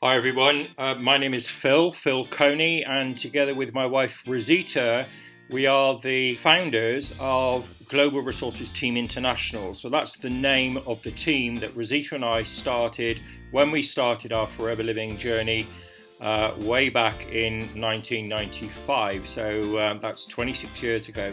Hi everyone, my name is Phil Coney, and together with my wife Rosita, we are the founders of Global Resources Team International. So that's the name of the team that Rosita and I started when we started our Forever Living journey way back in 1995. So that's 26 years ago.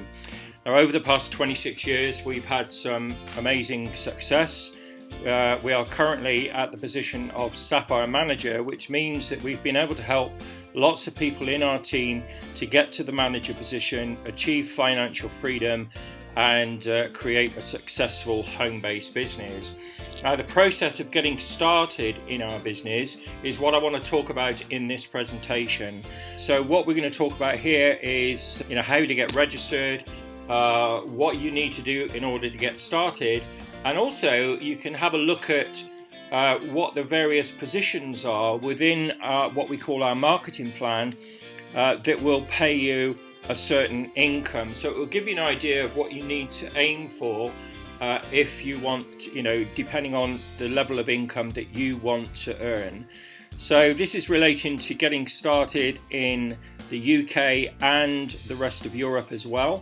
Now, over the past 26 years, we've had some amazing success. We are currently at the position of Sapphire Manager, which means that we've been able to help lots of people in our team to get to the manager position, achieve financial freedom, and create a successful home-based business. Now, the process of getting started in our business is what I want to talk about in this presentation. So what we're going to talk about here is how to get registered, what you need to do in order to get started, and also you can have a look at what the various positions are within what we call our marketing plan that will pay you a certain income. So it will give you an idea of what you need to aim for if you want, depending on the level of income that you want to earn. So this is relating to getting started in the UK and the rest of Europe as well.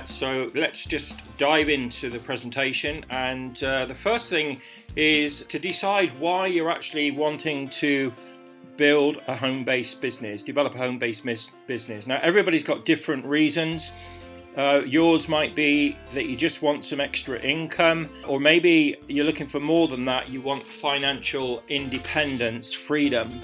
So let's just dive into the presentation, and the first thing is to decide why you're actually wanting to build a home-based business, develop a home-based business. Now, everybody's got different reasons. Yours might be that you just want some extra income, or maybe you're looking for more than that. You want financial independence, freedom.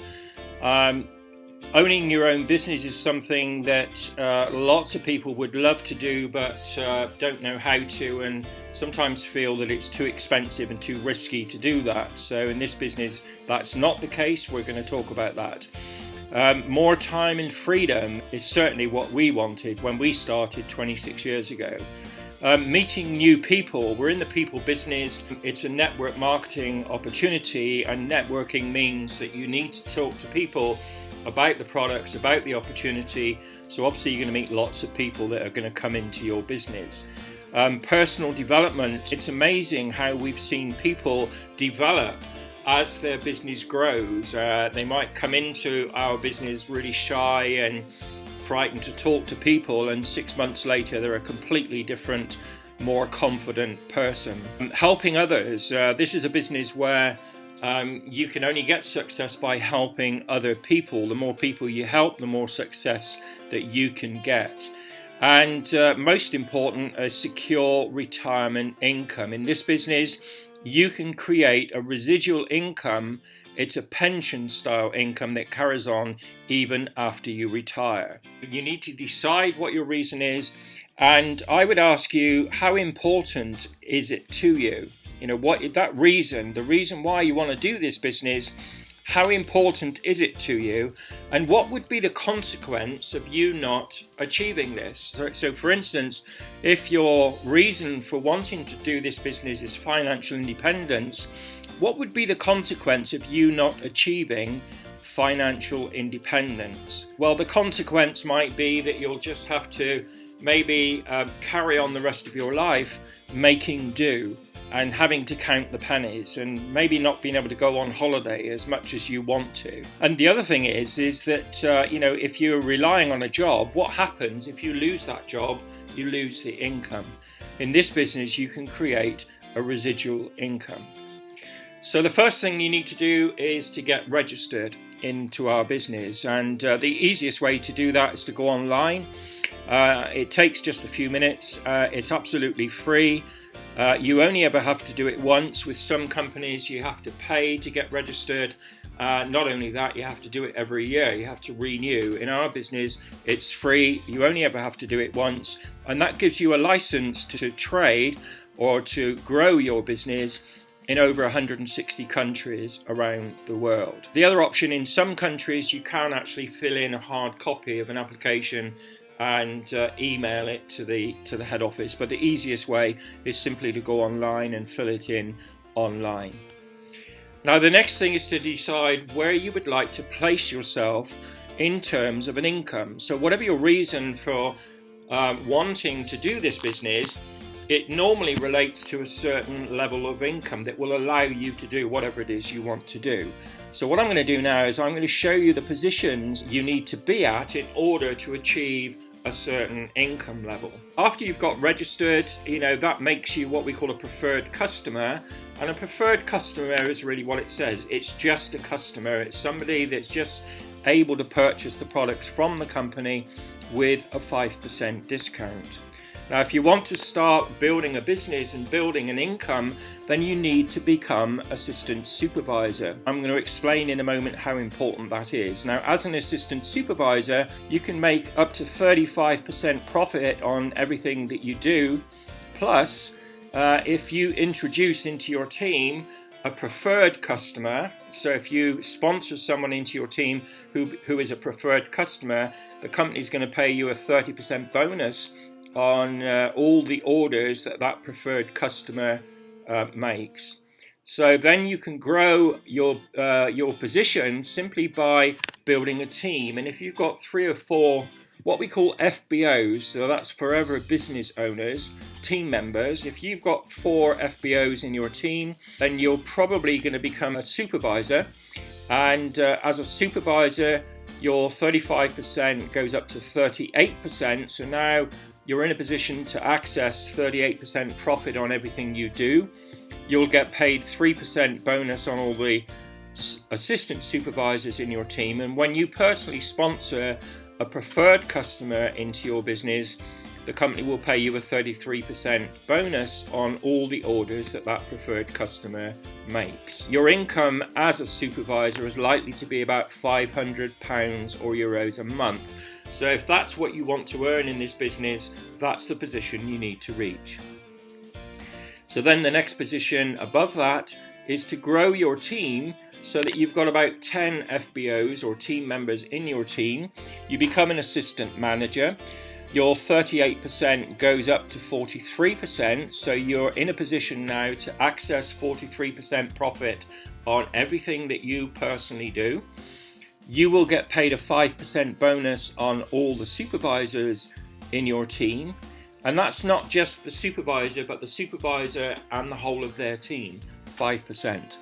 Owning your own business is something that lots of people would love to do, but don't know how to, and sometimes feel that it's too expensive and too risky to do that. So in this business, that's not the case. We're going to talk about that. More time and freedom is certainly what we wanted when we started 26 years ago. Meeting new people. We're in the people business. It's a network marketing opportunity, and networking means that you need to talk to people about the products, about the opportunity. So obviously you're going to meet lots of people that are going to come into your business. Personal development. It's amazing how we've seen people develop as their business grows. They might come into our business really shy and frightened to talk to people, and 6 months later they're a completely different, more confident person. Helping others. This is a business where you can only get success by helping other people. The more people you help, the more success that you can get. And most important, a secure retirement income. In this business, you can create a residual income. It's a pension style income that carries on even after you retire. You need to decide what your reason is, and I would ask you, how important is it to you? What that reason, the reason why you want to do this business, how important is it to you? And what would be the consequence of you not achieving this? So for instance, if your reason for wanting to do this business is financial independence, what would be the consequence of you not achieving financial independence? Well, the consequence might be that you'll just have to maybe carry on the rest of your life making do and having to count the pennies, and maybe not being able to go on holiday as much as you want to. And the other thing is that if you're relying on a job, what happens if you lose that job? You lose the income. In this business, you can create a residual income. So the first thing you need to do is to get registered into our business, and the easiest way to do that is to go online. It takes just a few minutes. It's absolutely free. You only ever have to do it once. With some companies, you have to pay to get registered. Not only that, you have to do it every year. You have to renew. In our business, it's free. You only ever have to do it once, and that gives you a license to trade or to grow your business in over 160 countries around the world. The other option, in some countries, you can actually fill in a hard copy of an application and email it to the head office, but the easiest way is simply to go online and fill it in online. Now, the next thing is to decide where you would like to place yourself in terms of an income. So whatever your reason for wanting to do this business, it normally relates to a certain level of income that will allow you to do whatever it is you want to do. So what I'm going to do now is I'm going to show you the positions you need to be at in order to achieve a certain income level. After you've got registered, that makes you what we call a preferred customer. And a preferred customer is really what it says. It's just a customer. It's somebody that's just able to purchase the products from the company with a 5% discount. Now, if you want to start building a business and building an income, then you need to become assistant supervisor. I'm going to explain in a moment how important that is. Now, as an assistant supervisor, you can make up to 35% profit on everything that you do. Plus, if you introduce into your team a preferred customer, so if you sponsor someone into your team who is a preferred customer, the company's going to pay you a 30% bonus on all the orders that preferred customer makes. So then you can grow your position simply by building a team. And if you've got 3 or 4 what we call FBOs, so that's forever business owners, team members, if you've got 4 FBOs in your team, then you're probably going to become a supervisor. And as a supervisor, your 35% goes up to 38%. So now you're in a position to access 38% profit on everything you do. You'll get paid 3% bonus on all the assistant supervisors in your team. And when you personally sponsor a preferred customer into your business, the company will pay you a 33% bonus on all the orders that preferred customer makes. Your income as a supervisor is likely to be about £500 or euros a month. So if that's what you want to earn in this business, that's the position you need to reach. So then the next position above that is to grow your team so that you've got about 10 FBOs or team members in your team. You become an assistant manager. Your 38% goes up to 43%, so you're in a position now to access 43% profit on everything that you personally do. You will get paid a 5% bonus on all the supervisors in your team. And that's not just the supervisor, but the supervisor and the whole of their team, 5%.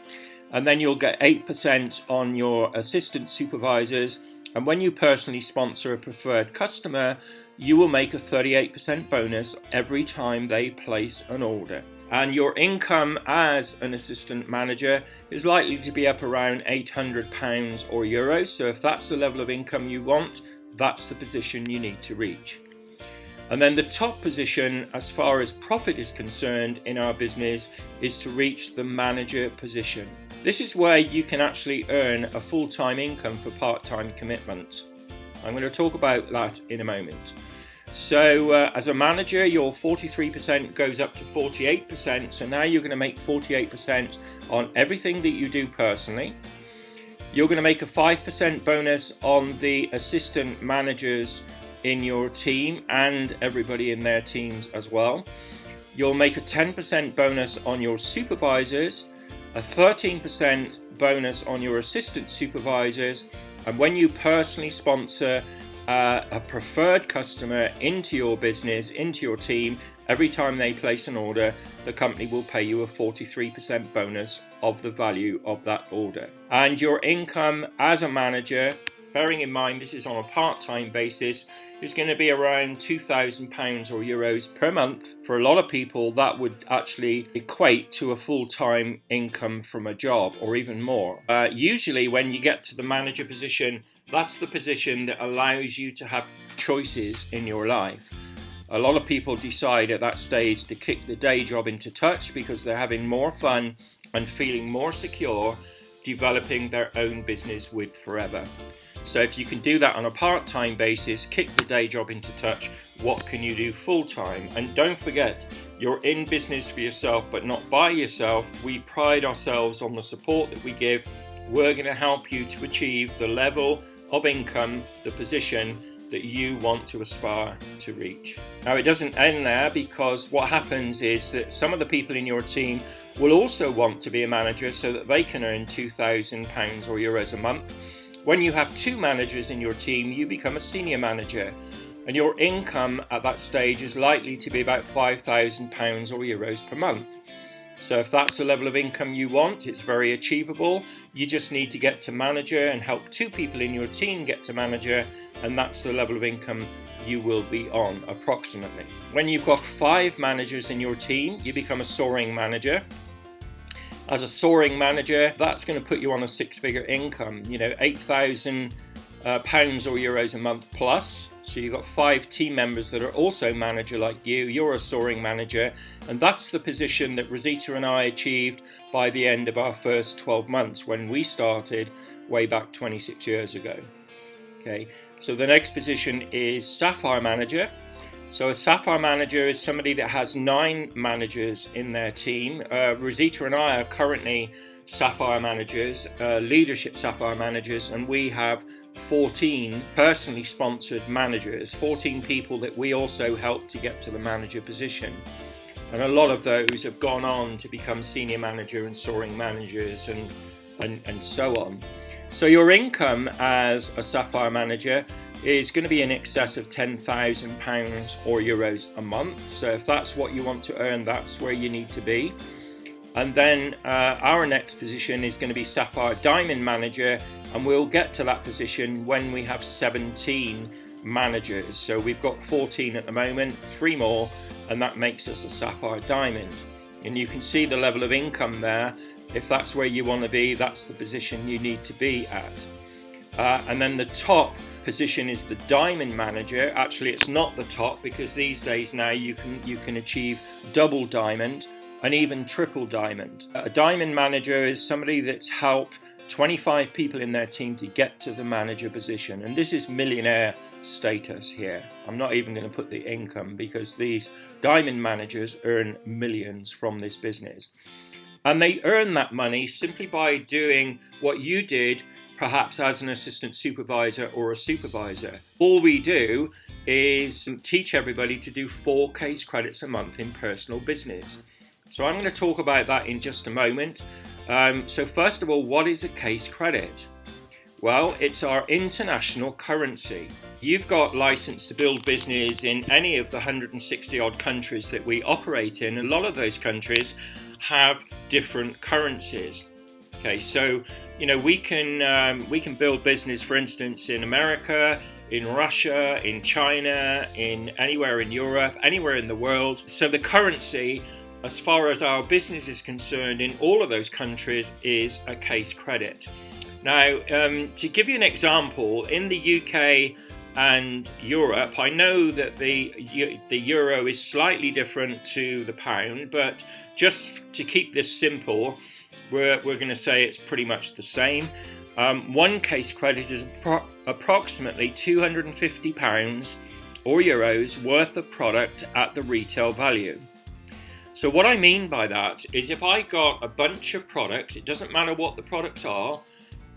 And then you'll get 8% on your assistant supervisors. And when you personally sponsor a preferred customer, you will make a 38% bonus every time they place an order. And your income as an assistant manager is likely to be up around £800 or euros. So if that's the level of income you want, that's the position you need to reach. And then the top position as far as profit is concerned in our business is to reach the manager position. This is where you can actually earn a full-time income for part-time commitment. I'm going to talk about that in a moment. So as a manager, your 43% goes up to 48%. So now you're going to make 48% on everything that you do personally. You're going to make a 5% bonus on the assistant managers in your team and everybody in their teams as well. You'll make a 10% bonus on your supervisors, a 13% bonus on your assistant supervisors, and when you personally sponsor a preferred customer into your business, into your team, every time they place an order, the company will pay you a 43% bonus of the value of that order. And your income as a manager, bearing in mind this is on a part-time basis, is going to be around £2,000 or euros per month. For a lot of people, that would actually equate to a full-time income from a job or even more. Usually when you get to the manager position, that's the position that allows you to have choices in your life. A lot of people decide at that stage to kick the day job into touch because they're having more fun and feeling more secure developing their own business with Forever. So if you can do that on a part-time basis, kick the day job into touch, what can you do full-time? And don't forget, you're in business for yourself, but not by yourself. We pride ourselves on the support that we give. We're going to help you to achieve the level of income, the position that you want to aspire to reach. Now, it doesn't end there, because what happens is that some of the people in your team will also want to be a manager so that they can earn £2,000 or euros a month. When you have 2 managers in your team, you become a senior manager. And your income at that stage is likely to be about £5,000 or euros per month. So if that's the level of income you want, it's very achievable. You just need to get to manager and help 2 people in your team get to manager, and that's the level of income you will be on approximately. When you've got 5 managers in your team, you become a soaring manager. As a soaring manager, that's going to put you on a 6-figure income, £8,000 or euros a month plus. So you've got 5 team members that are also manager like you. You're a soaring manager, and that's the position that Rosita and I achieved by the end of our first 12 months when we started way back 26 years ago. Okay, so the next position is Sapphire Manager. So a Sapphire Manager is somebody that has 9 managers in their team. Rosita and I are currently Sapphire Managers, leadership Sapphire Managers, and we have 14 personally sponsored managers, 14 people that we also help to get to the manager position. And a lot of those have gone on to become senior manager and soaring managers and so on. So your income as a Sapphire Manager is going to be in excess of £10,000 or euros a month. So if that's what you want to earn, that's where you need to be. And then our next position is going to be Sapphire Diamond Manager, and we'll get to that position when we have 17 managers. So we've got 14 at the moment, 3 more, and that makes us a Sapphire Diamond. And you can see the level of income there. If that's where you want to be, that's the position you need to be at. And then the top position is the Diamond Manager. Actually, it's not the top, because these days now you can achieve double diamond and even triple diamond. A Diamond Manager is somebody that's helped 25 people in their team to get to the manager position, and this is millionaire status here. I'm not even going to put the income, because these Diamond Managers earn millions from this business, and they earn that money simply by doing what you did perhaps as an assistant supervisor or a supervisor. All we do is teach everybody to do 4 case credits a month in personal business. So I'm going to talk about that in just a moment. So first of all, what is a case credit? Well, it's our international currency. You've got license to build business in any of the 160 odd countries that we operate in. A lot of those countries have different currencies. Okay, so we can build business, for instance, in America, in Russia, in China, in anywhere in Europe, anywhere in the world. So the currency, as far as our business is concerned, in all of those countries is a case credit. Now, to give you an example, in the UK and Europe, I know that the euro is slightly different to the pound, but just to keep this simple, we're going to say it's pretty much the same. 1 case credit is approximately £250 or euros worth of product at the retail value. So what I mean by that is, if I got a bunch of products, it doesn't matter what the products are,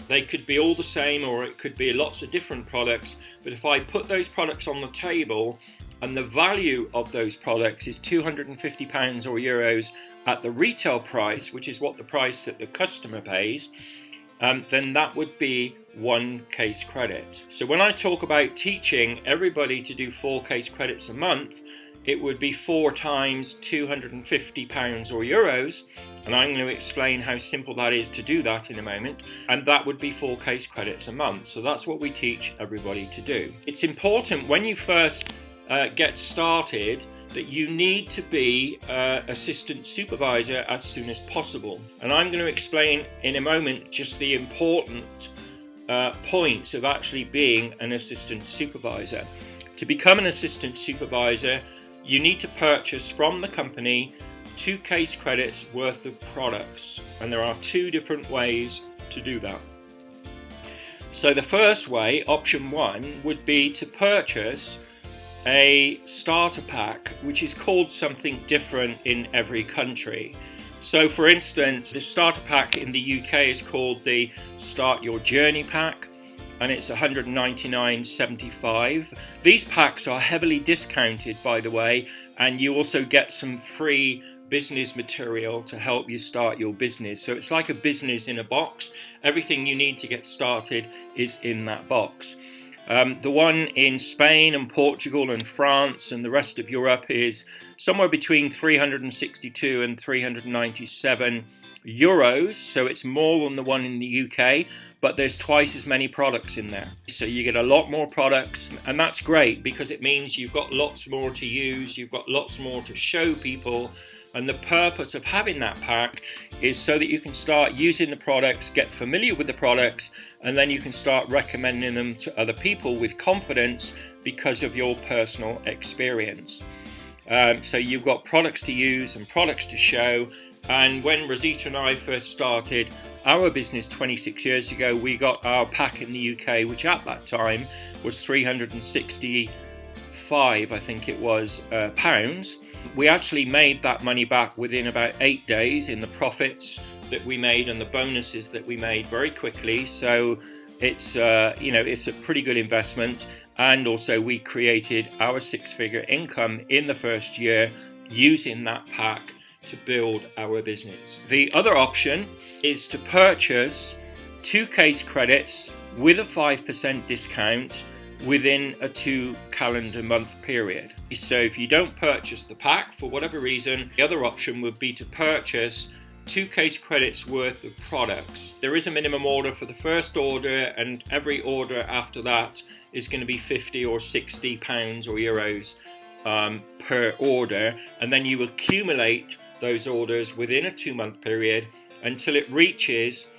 they could be all the same or it could be lots of different products, but if I put those products on the table and the value of those products is £250 or euros at the retail price, which is what the price that the customer pays, then that would be 1 case credit. So when I talk about teaching everybody to do 4 case credits a month, it would be 4 times £250 or euros, and I'm going to explain how simple that is to do that in a moment, and that would be 4 case credits a month. So that's what we teach everybody to do. It's important when you first get started that you need to be assistant supervisor as soon as possible, and I'm going to explain in a moment just the important points of actually being an assistant supervisor. To become an assistant supervisor, you need to purchase from the company 2 case credits worth of products, and there are 2 different ways to do that. So the first way, option 1, would be to purchase a starter pack, which is called something different in every country. So for instance, the starter pack in the UK is called the Start Your Journey pack, and it's $199.75. These packs are heavily discounted, by the way, and you also get some free business material to help you start your business. So it's like a business in a box. Everything you need to get started is in that box. The one in Spain and Portugal and France and the rest of Europe is somewhere between 362 and 397 euros. So it's more than the one in the UK, but there's twice as many products in there. So you get a lot more products, and that's great because it means you've got lots more to use, you've got lots more to show people. And the purpose of having that pack is so that you can start using the products, get familiar with the products, and then you can start recommending them to other people with confidence because of your personal experience. So you've got products to use and products to show. And when Rosita and I first started our business 26 years ago, we got our pack in the UK, which at that time was 365, I think it was, pounds. We actually made that money back within about 8 days in the profits that we made and the bonuses that we made very quickly. So it's it's a pretty good investment. And also we created our six-figure income in the first year using that pack to build our business. The other option is to purchase 2 case credits with a 5% discount within a 2 calendar month period. So if you don't purchase the pack for whatever reason, the other option would be to purchase 2 case credits worth of products. There is a minimum order for the first order, and every order after that is going to be 50 or 60 pounds or euros per order, and then you accumulate those orders within a 2-month period until it reaches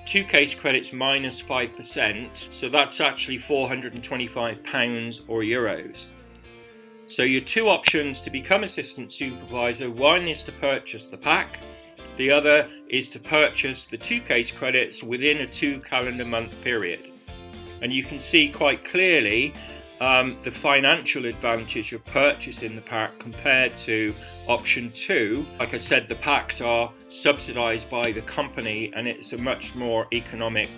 2 case credits minus 5%, so that's actually £425 or euros. So your 2 options to become assistant supervisor, one is to purchase the pack, the other is to purchase the 2 case credits within a 2 calendar month period. And you can see quite clearly the financial advantage of purchasing the pack compared to option 2. Like I said, the packs are subsidized by the company, and it's a much more economic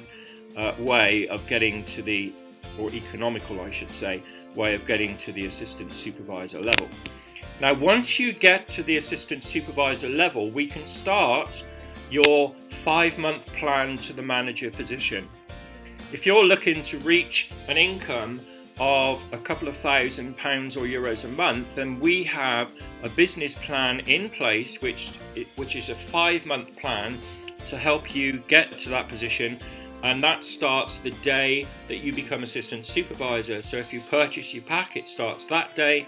way of getting to the, or economical I should say, way of getting to the assistant supervisor level. Now once you get to the assistant supervisor level, we can start your 5-month plan to the manager position. If you're looking to reach an income of a couple of £1,000 or euros a month, then we have a business plan in place which is a 5-month plan to help you get to that position, and that starts the day that you become assistant supervisor. So if you purchase your pack, it starts that day.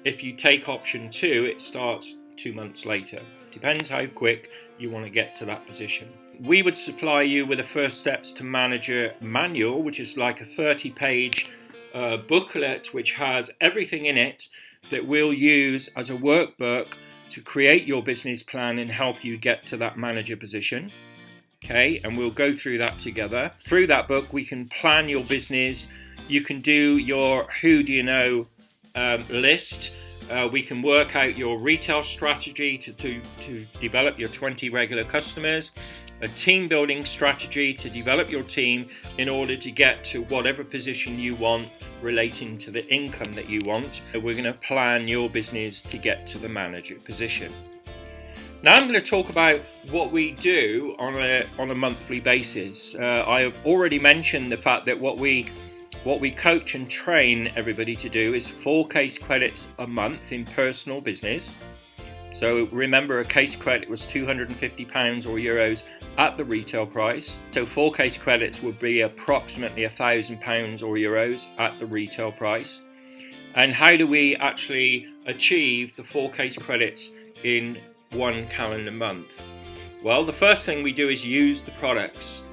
If you take option 2, it starts 2 months later. Depends how quick you want to get to that position. We would supply you with a First Steps to Manager manual, which is like a 30-page booklet which has everything in it that we'll use as a workbook to create your business plan and help you get to that manager position. Okay, and we'll go through that together. Through that book, we can plan your business. You can do your who do you know list. We can work out your retail strategy to develop your 20 regular customers, a team building strategy to develop your team in order to get to whatever position you want relating to the income that you want. We're going to plan your business to get to the manager position. Now I'm going to talk about what we do on a monthly basis. I have already mentioned the fact that what we coach and train everybody to do is 4 case credits a month in personal business. So remember, a case credit was £250 or euros at the retail price. So 4 case credits would be approximately £1,000 or euros at the retail price. And how do we actually achieve the 4 case credits in 1 calendar month? Well, the first thing we do is use the products.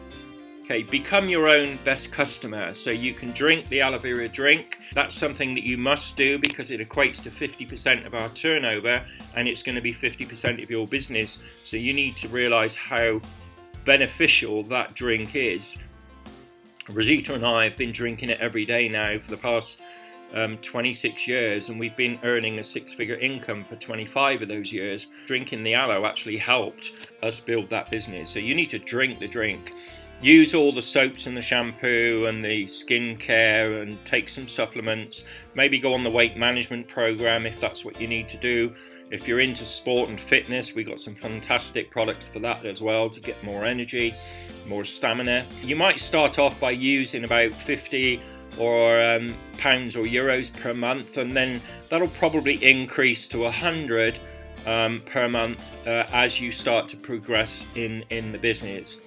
Okay, become your own best customer. So you can drink the aloe vera drink. That's something that you must do because it equates to 50% of our turnover, and it's going to be 50% of your business. So you need to realize how beneficial that drink is. Rosita and I have been drinking it every day now for the past 26 years, and we've been earning a 6-figure income for 25 of those years. Drinking the aloe actually helped us build that business. So you need to drink the drink. Use all the soaps and the shampoo and the skincare, and take some supplements. Maybe go on the weight management program if that's what you need to do. If you're into sport and fitness, we got some fantastic products for that as well to get more energy, more stamina. You might start off by using about 50 or pounds or euros per month, and then that'll probably increase to 100 per month as you start to progress in the business.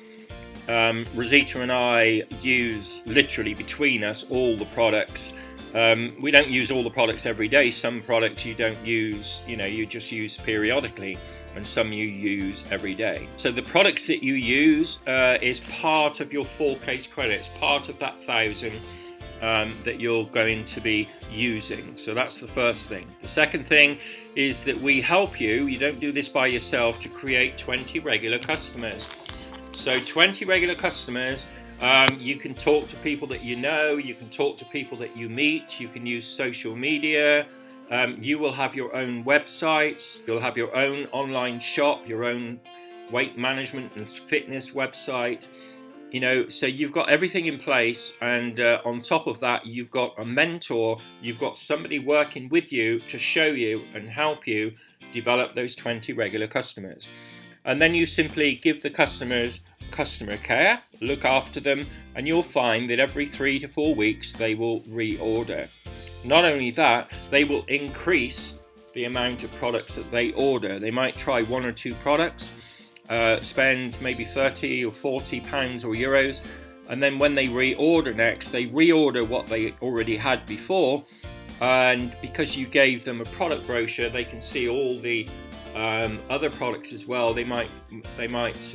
Rosita and I use, literally between us, all the products. We don't use all the products every day. Some products you don't use, you just use periodically, and some you use every day. So the products that you use is part of your 4 case credits, part of that 1,000 that you're going to be using. So that's the first thing. The second thing is that we help you don't do this by yourself, to create 20 regular customers. So 20 regular customers, you can talk to people that you know, you can talk to people that you meet, you can use social media, you will have your own websites, you'll have your own online shop, your own weight management and fitness website, so you've got everything in place, and on top of that, you've got a mentor, you've got somebody working with you to show you and help you develop those 20 regular customers. And then you simply give the customers customer care, look after them, and you'll find that every 3 to 4 weeks they will reorder. Not only that, they will increase the amount of products that they order. They might try 1 or 2 products, spend maybe 30 or 40 pounds or euros, and then when they reorder next, they reorder what they already had before, and because you gave them a product brochure, they can see all the other products as well. They might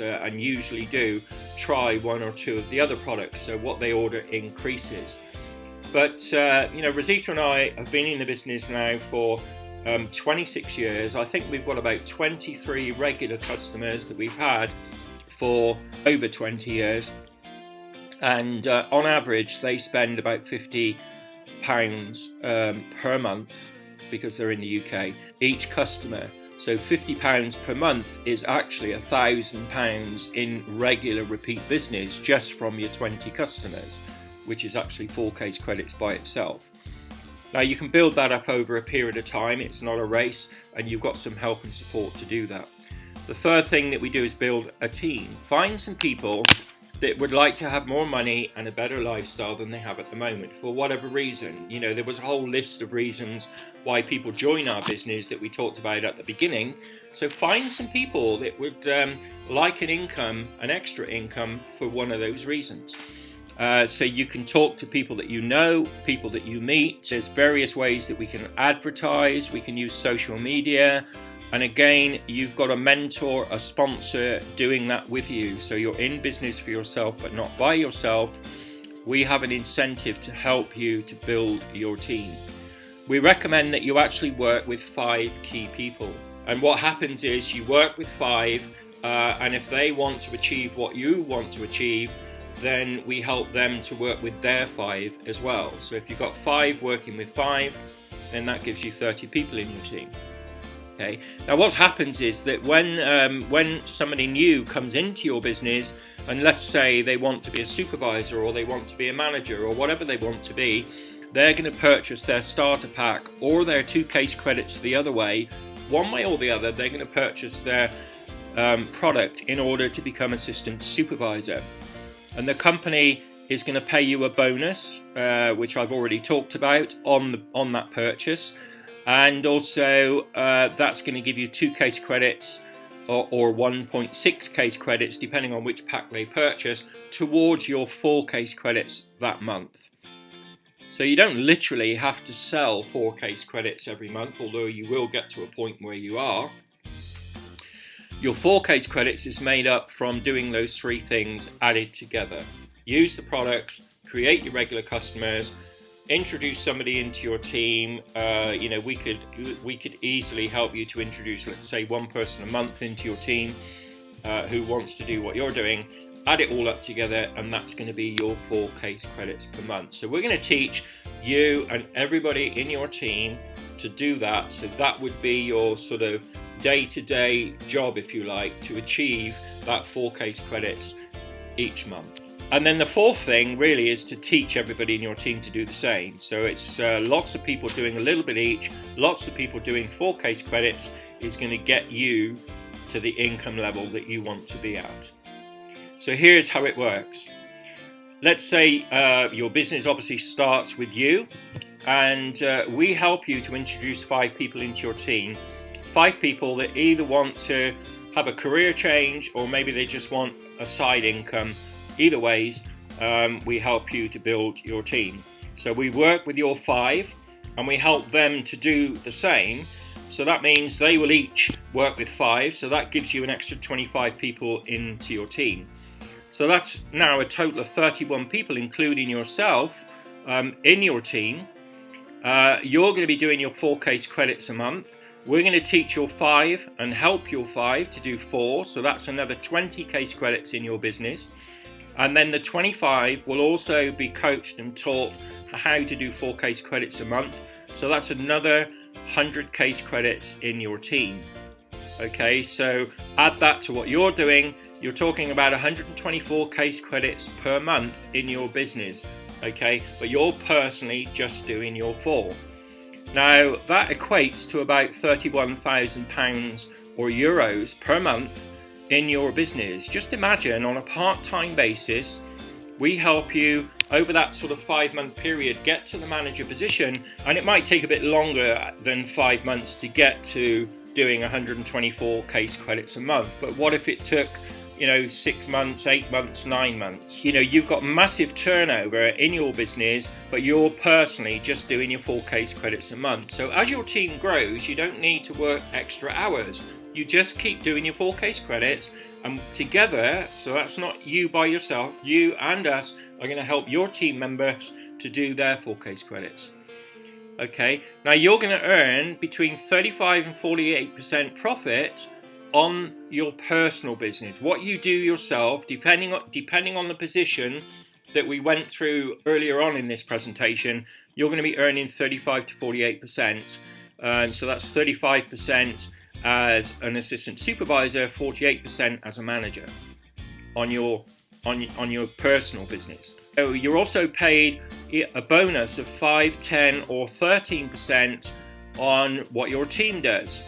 and usually do try 1 or 2 of the other products, so what they order increases. But Rosita and I have been in the business now for 26 years. I think we've got about 23 regular customers that we've had for over 20 years, and on average they spend about £50 per month, because they're in the UK, each customer. So £50 per month is actually £1,000 in regular repeat business just from your 20 customers, which is actually 4 case credits by itself. Now you can build that up over a period of time. It's not a race, and you've got some help and support to do that. The third thing that we do is build a team. Find some people that would like to have more money and a better lifestyle than they have at the moment, for whatever reason. There was a whole list of reasons why people join our business that we talked about at the beginning. So find some people that would like an extra income for one of those reasons. So you can talk to people that you know, people that you meet. There's various ways that we can advertise. We can use social media. And again, you've got a mentor, a sponsor doing that with you. So you're in business for yourself, but not by yourself. We have an incentive to help you to build your team. We recommend that you actually work with 5 key people. And what happens is you work with 5, and if they want to achieve what you want to achieve, then we help them to work with their 5 as well. So if you've got 5 working with 5, then that gives you 30 people in your team. Okay. Now what happens is that when somebody new comes into your business, and let's say they want to be a supervisor, or they want to be a manager, or whatever they want to be, they're going to purchase their starter pack or their 2 case credits the other way. One way or the other, they're going to purchase their product in order to become assistant supervisor. And the company is going to pay you a bonus, which I've already talked about, on that purchase. And also that's going to give you 2 case credits or 1.6 case credits, depending on which pack they purchase, towards your 4 case credits that month. So you don't literally have to sell 4 case credits every month, although you will get to a point where you are. Your 4 case credits is made up from doing those 3 things added together. Use the products, create your regular customers, introduce somebody into your team. We could easily help you to introduce, let's say, 1 person a month into your team who wants to do what you're doing. Add it all up together, and that's going to be your 4 case credits per month. So we're going to teach you and everybody in your team to do that. So that would be your sort of day-to-day job, if you like, to achieve that 4 case credits each month. And then the 4th thing really is to teach everybody in your team to do the same. So it's lots of people doing a little bit each, lots of people doing 4 case credits is going to get you to the income level that you want to be at. So here's how it works. Let's say your business obviously starts with you, and we help you to introduce 5 people into your team. 5 people that either want to have a career change or maybe they just want a side income. Either ways, we help you to build your team. So we work with your 5 and we help them to do the same. So that means they will each work with 5. So that gives you an extra 25 people into your team. So that's now a total of 31 people, including yourself, in your team. You're going to be doing your 4 case credits a month. We're going to teach your 5 and help your 5 to do 4. So that's another 20 case credits in your business. And then the 25 will also be coached and taught how to do 4 case credits a month. So that's another 100 case credits in your team. Okay, so add that to what you're doing. You're talking about 124 case credits per month in your business. Okay, but you're personally just doing your 4. Now that equates to about £31,000 or euros per month in your business. Just imagine, on a part-time basis, we help you over that sort of 5-month period get to the manager position, and it might take a bit longer than 5 months to get to doing 124 case credits a month. But what if it took 6 months, 8 months, 9 months? You've got massive turnover in your business, but you're personally just doing your 4 case credits a month. So as your team grows, you don't need to work extra hours. You just keep doing your 4 case credits, and together, so that's not you by yourself, you and us are going to help your team members to do their 4 case credits. Okay, now you're going to earn between 35 and 48% profit on your personal business. What you do yourself, depending on the position that we went through earlier on in this presentation, you're going to be earning 35 to 48%. So that's 35% as an assistant supervisor, 48% as a manager on your personal business. So you're also paid a bonus of 5, 10 or 13% on what your team does.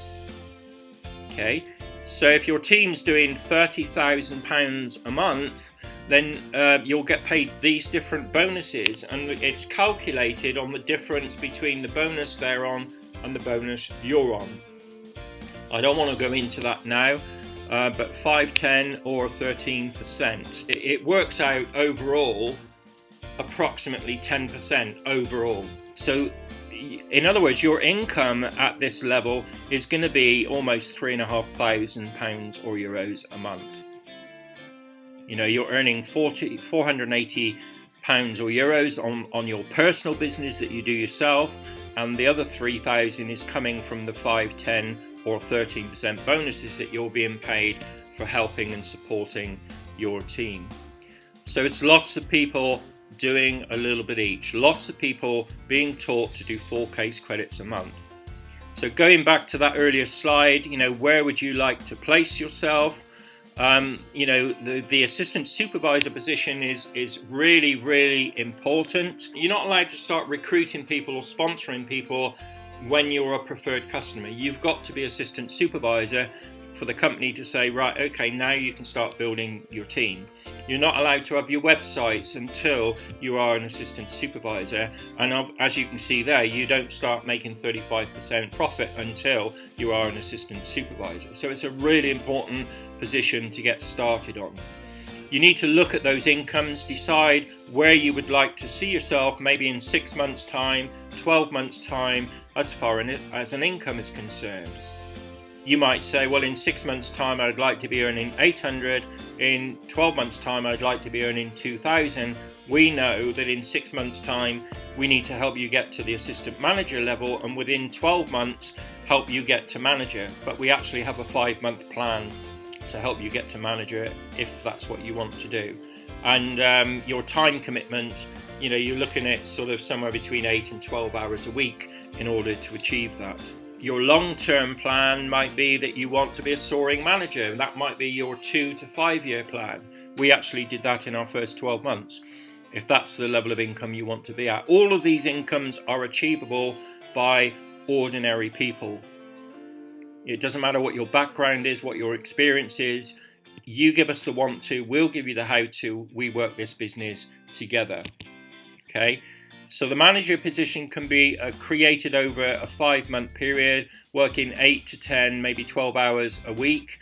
Okay, so if your team's doing £30,000 a month, then you'll get paid these different bonuses, and it's calculated on the difference between the bonus they're on and the bonus you're on. I don't want to go into that now, but 5, 10 or 13%. It works out overall approximately 10% overall. So in other words, your income at this level is going to be almost £3,500 or euros a month. You're earning 480 pounds or euros on your personal business that you do yourself, and the other 3,000 is coming from the 5, 10 or 13% bonuses that you're being paid for helping and supporting your team. So it's lots of people doing a little bit each, lots of people being taught to do 4 case credits a month. So going back to that earlier slide, where would you like to place yourself? The assistant supervisor position is really, really important. You're not allowed to start recruiting people or sponsoring people when you're a preferred customer. You've got to be assistant supervisor for the company to say, right, okay, now you can start building your team. You're not allowed to have your websites until you are an assistant supervisor, and as you can see there, you don't start making 35% profit until you are an assistant supervisor. So it's a really important position to get started on. You need to look at those incomes, decide where you would like to see yourself, maybe in 6 months' time, 12 months' time, as far as an income is concerned. You might say, well, in 6 months' time, I'd like to be earning 800. In 12 months' time, I'd like to be earning 2,000. We know that in 6 months' time, we need to help you get to the assistant manager level, and within 12 months, help you get to manager. But we actually have a 5-month plan to help you get to manager if that's what you want to do. And your time commitment, you're looking at sort of somewhere between 8 and 12 hours a week in order to achieve that. Your long-term plan might be that you want to be a soaring manager. That might be your 2 to 5 year plan. We actually did that in our first 12 months, if that's the level of income you want to be at. All of these incomes are achievable by ordinary people. It doesn't matter what your background is, what your experience is. You give us the want to, we'll give you the how to. We work this business together. Okay, so the manager position can be created over a 5-month period, working 8 to 10, maybe 12 hours a week.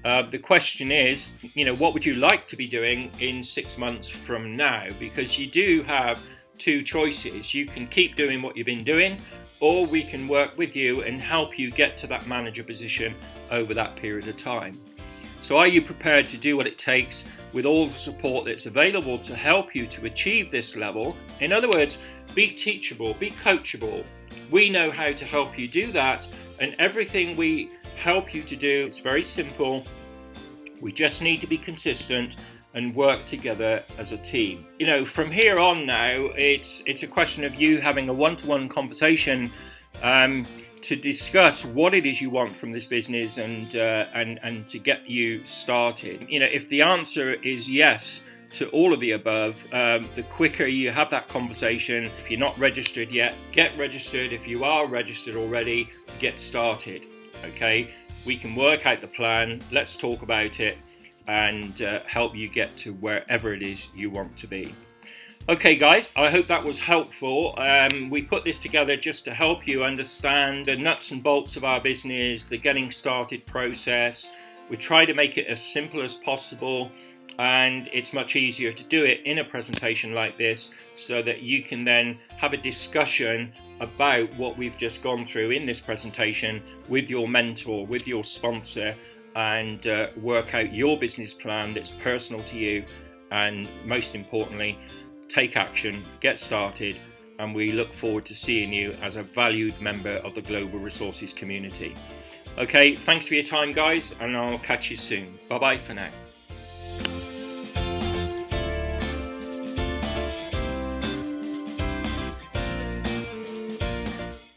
The question is, what would you like to be doing in 6 months from now? Because you do have 2 choices. You can keep doing what you've been doing, or we can work with you and help you get to that manager position over that period of time. So are you prepared to do what it takes with all the support that's available to help you to achieve this level? In other words, be teachable, be coachable. We know how to help you do that, and everything we help you to do, it's very simple. We just need to be consistent and work together as a team. From here on now, it's a question of you having a one-to-one conversation to discuss what it is you want from this business and to get you started. If the answer is yes to all of the above, the quicker you have that conversation. If you're not registered yet, get registered. If you are registered already, get started. Okay, we can work out the plan. Let's talk about it and help you get to wherever it is you want to be. Okay guys, I hope that was helpful. We put this together just to help you understand the nuts and bolts of our business, the getting started process. We try to make it as simple as possible, and it's much easier to do it in a presentation like this so that you can then have a discussion about what we've just gone through in this presentation with your mentor, with your sponsor, and work out your business plan that's personal to you, and most importantly, take action, get started, and we look forward to seeing you as a valued member of the Global Resources community. Okay, thanks for your time guys, and I'll catch you soon. Bye bye for now.